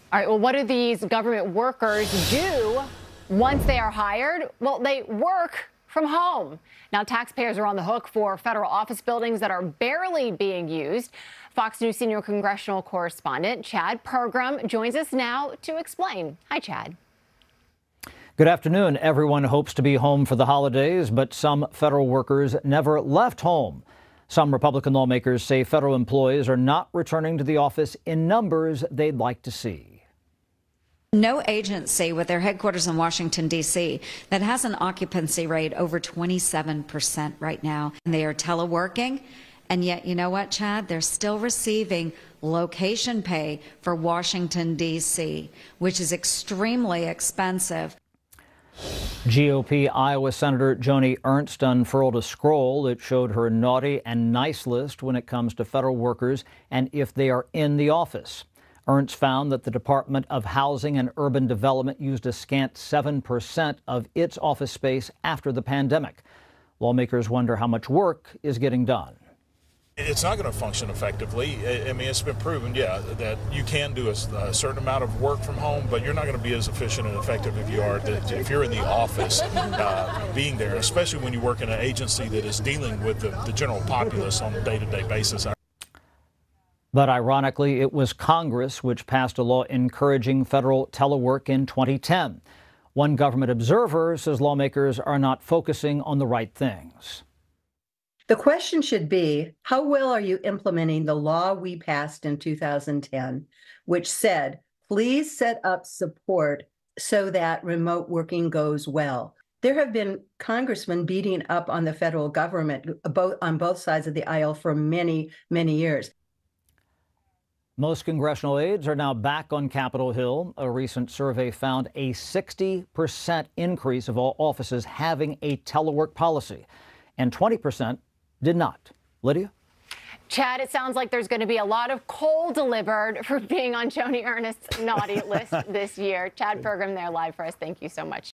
All right, well, what do these government workers do once they are hired? Well, they work from home. Now, taxpayers are on the hook for federal office buildings that are barely being used. Fox News senior congressional correspondent Chad Pergram joins us now to explain. Hi, Chad. Good afternoon. Everyone hopes to be home for the holidays, but some federal workers never left home. Some Republican lawmakers say federal employees are not returning to the office in numbers they'd like to see. No agency with their headquarters in Washington, D.C. that has an occupancy rate over 27% right now. And they are teleworking. And yet, you know what, Chad? They're still receiving location pay for Washington, D.C., which is extremely expensive. GOP Iowa Senator Joni Ernst unfurled a scroll that showed her naughty and nice list when it comes to federal workers and if they are in the office. Ernst found that the Department of Housing and Urban Development used a scant 7% of its office space after the pandemic. Lawmakers wonder how much work is getting done. It's not going to function effectively. I mean, it's been proven, yeah, that you can do a certain amount of work from home, but you're not going to be as efficient and effective if you're in the office being there, especially when you work in an agency that is dealing with the general populace on a day-to-day basis. But ironically, it was Congress which passed a law encouraging federal telework in 2010. One government observer says lawmakers are not focusing on the right things. The question should be, how well are you implementing the law we passed in 2010, which said, please set up support so that remote working goes well? There have been congressmen beating up on the federal government on both sides of the aisle for many, many years. Most congressional aides are now back on Capitol Hill. A recent survey found a 60% increase of all offices having a telework policy, and 20% did not. Lydia? Chad, it sounds like there's going to be a lot of coal delivered for being on Joni Ernst's naughty list this year. Chad Pergram there live for us. Thank you so much.